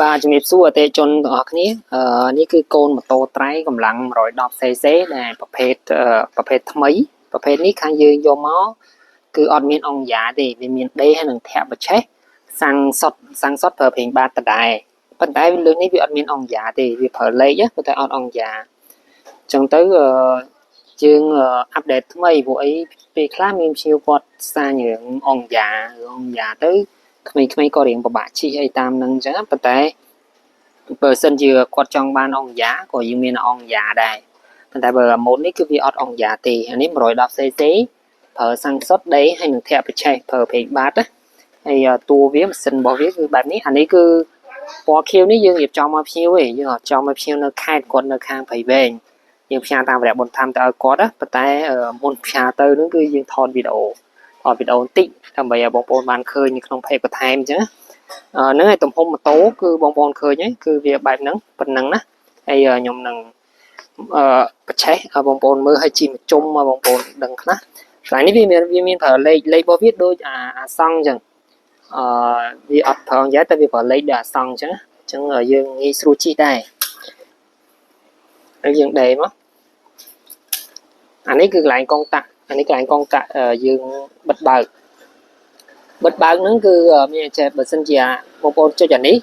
Baជំរាបសួរអតិថិជនទាំងអស់គ្នានេះគឺកូនម៉ូតូត្រៃកម្លាំង 110cc ដែលប្រភេទថ្មីប្រភេទនេះខាងយើងយកមកគឺអត់មានអង្គយ៉ាទេវាមានដេរហើយនឹងធាក់បច្ឆេះសាំងសុតប្រើប្រេងបាតដដែលប៉ុន្តែលើនេះវាអត់មានអង្គយ៉ាទេវាប្រើលេខប៉ុន្តែអត់អង្គយ៉ាអញ្ចឹងទៅយើងអាប់ដេតថ្មីព្រោះអីពេលខ្លះមានភ្ញៀវគាត់សាររឿងអង្គយ៉ាទៅក្មេងៗក៏រៀងពិបាកជិះអីតាមនឹងអញ្ចឹងប៉ុន្តែបើសិនជាគាត់ចង់បានអង្គយ៉ាក៏យើងមានអង្គយ៉ាដែរប៉ុន្តែបើម៉ូតនេះគឺវាអត់អង្គយ៉ាទេអានេះ 110cc ប្រើសាំងសុតដេរហើយនឹងធាក់បច្ឆេះប្រើប្រេងបាតហើយតួវាម៉ាស៊ីនរបស់វាគឺបែបនេះអានេះគឺពណ៌ខៀវនេះយើងរៀបចំមកភ្ញៀវឯងយើងអត់ចំមកភ្ញៀវនៅខេត្តគាត់នៅខាងព្រៃវែងយើងផ្សាយតាមរយៈបុណ្យធម្មទៅឲ្យគាត់ប៉ុន្តែមុនផ្សាយទៅនោះគឺយើងថតវីដេអូបន្តិចដើម្បីឲ្យបងប្អូនបានឃើញនៅក្នុងเพจបន្ថែមអញ្ចឹងហ្នឹងហើយទំហំម៉ូតូគឺបងប្អូនឃើញហ្នឹងគឺវាបែបហ្នឹងប៉ុណ្ណឹងណាហើយខ្ញុំនឹងបច្ឆេះឲ្យបងប្អូនមើលឲ្យជីមជុំមកបងប្អូនដឹងខ្លះខ្លាំងនេះវាមានប្រើលេខរបស់វាដូចអាសង់អញ្ចឹងវាអត់ប្រើយ៉ាងតែវាប្រើលេខដូចអាសង់អញ្ចឹងយើងងាយស្រួលជិះដែរហើយយើងដេរមកអានេះគឺកន្លែងកងតាក់យើងបិទបើកហ្នឹងគឺមានចេះបើសិនជាបងប្អូនចុចអានេះ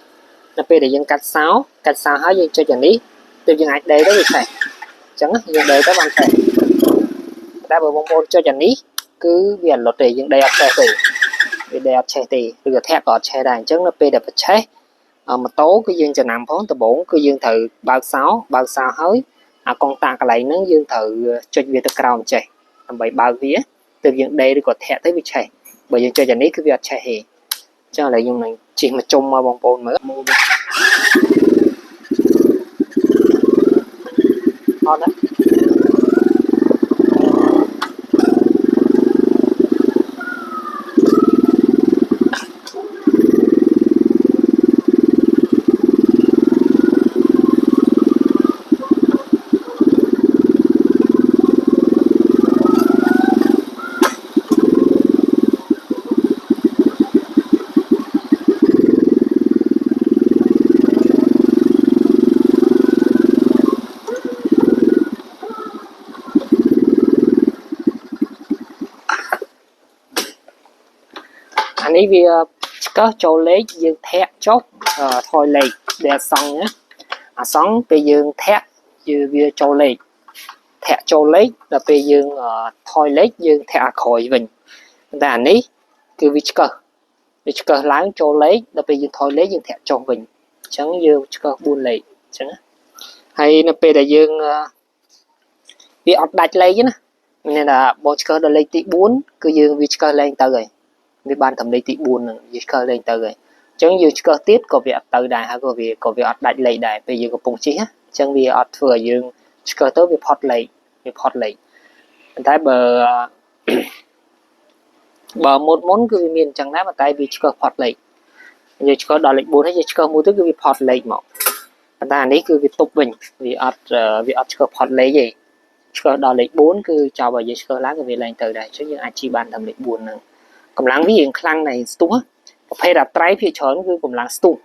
នៅពេលដែលយើងកាត់សោហើយយើងចុចអានេះទើបយើងអាចដេរទៅវាឆេះអញ្ចឹងយើងដេរទៅបានឆេះតែបើបងប្អូនចុចអានេះគឺវាអត់លុតទេយើងដេរអត់ឆេះទេវាដេរអត់ឆេះទេឬក៏ធាក់ក៏អត់ឆេះដែរអញ្ចឹងនៅពេលដែលបច្ឆេះម៉ូតូគឺយើងចំណាំផងដំបូងគឺយើងត្រូវបើកសោហើយអាកងតាក់កន្លែងហ្នឹងយើងត្រូវចុចវាទៅក្រោមចេះដើម្បីបើកវាទើបយើងដេរឬក៏ធាក់ទៅវាឆេះបើយើងចុចអានេះគឺវាអត់ឆេះទេអញ្ចឹងឥឡូវខ្ញុំនឹងជិះមកជុំមកបងប្អូនមើលអត់ណាអានេះវាឆ្កឹះចូលលេខយើងធាក់ចុះថយលេខដែលសង់ណាអាសង់ពេលយើងធាក់វាចូលលេខធាក់ចូលលេខដល់ពេលយើងថយលេខយើងធាក់អាក្រោយវិញតែអានេះគឺវាឆ្កឹះឡើងចូលលេខដល់ពេលយើងថយលេខយើងធាក់ចុះវិញអញ្ចឹងយើងឆ្កឹះ4លេខអញ្ចឹងហើយនៅពេលដែលយើងវាអត់ដាច់លេខណាមានថាបងឆ្កឹះដល់លេខទី4គឺយើងវាឆ្កឹះឡើងទៅហើយវាបានតម្លេខទី4ហ្នឹងយើងឆ្កឹះលេងទៅហើយអញ្ចឹងយើងឆ្កឹះទៀតក៏វាអត់ទៅដែរហើយក៏វាអត់ដាច់លេខដែរពេលយើងកំពុងជិះអញ្ចឹងវាអត់ធ្វើឲ្យយើងឆ្កឹះទៅវាផុតលេខប៉ុន្តែបើមុនគឺវាមានអញ្ចឹងដែរប៉ុន្តែវាឆ្កឹះផុតលេខយើងឆ្កឹះដល់លេខ4ហើយយើងឆ្កឹះមួយទៅគឺវាផុតលេខមកប៉ុន្តែអានេះគឺវាទប់វិញវាអត់ឆ្កឹះផុតលេខទេឆ្កឹះដល់លេខ4គឺចប់ឲ្យយើងឆ្កឹះឡើងក៏វាឡើងទៅដែរអញ្ចឹងយើងអាចជិះបានតាមលេខ4ហ្នឹងកម្លាំងវារៀងខ្លាំងដែរស្ទុះប្រភេទអាត្រៃភាគច្រើនគឺកម្លាំងស្ទុះ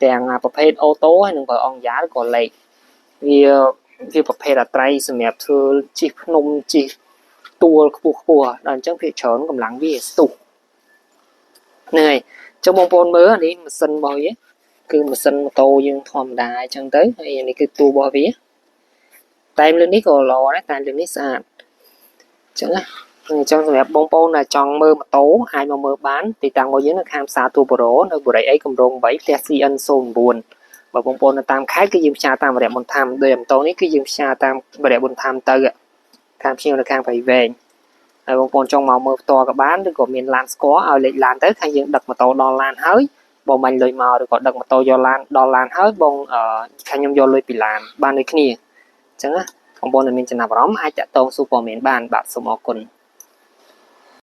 ទាំងប្រភេទអូតូហើយនឹងប្រើអង្គយ៉ាឬក៏លេខវាប្រភេទអាត្រៃសម្រាប់ធ្វើជិះភ្នំជិះទួលខ្ពស់ដល់អញ្ចឹងភាគច្រើនកម្លាំងវាស្ទុះហ្នឹងហើយចុះបងប្អូនមើលអានេះម៉ាស៊ីនរបស់វាគឺម៉ាស៊ីនម៉ូតូយើងធម្មតាអញ្ចឹងទៅហើយនេះគឺតួរបស់វាតែលើនេះក៏ល្អដែរតែលើនេះស្អាតអញ្ចឹងណាអញ្ចឹងសម្រាប់បងប្អូនដែលចង់មើលម៉ូតូអាចមកមើលបានទីតាំងរបស់យើងនៅខាងផ្សារទូបរោនៅបុរីអីគម្រោង8ផ្ទះ CN09 បើបងប្អូននៅតាមខេត្តគឺយើងផ្សាយតាមរយៈបុណ្យធម្មដោយម៉ូតូនេះគឺយើងផ្សាយតាមរយៈបុណ្យធម្មទៅខាងភ្ញៀវនៅខាងព្រៃវែងហើយបងប្អូនចង់មកមើលផ្ទាល់ក៏បានឬក៏មានឡានស្គាល់ឲ្យលេខឡានទៅខាងយើងដឹកម៉ូតូដល់ឡានហើយបងបាញ់លុយមកឬក៏ដឹកម៉ូតូយកឡានដល់ឡានហើយបងខាងខ្ញុំយកលុយពីឡានបានដូចគ្នាអញ្ចឹងណាបងប្អូនដែលមានចំណាប់អារម្មណ៍អាចតាក់ទងស៊ូព័ត៌មានបានបាទសូមអរគុណ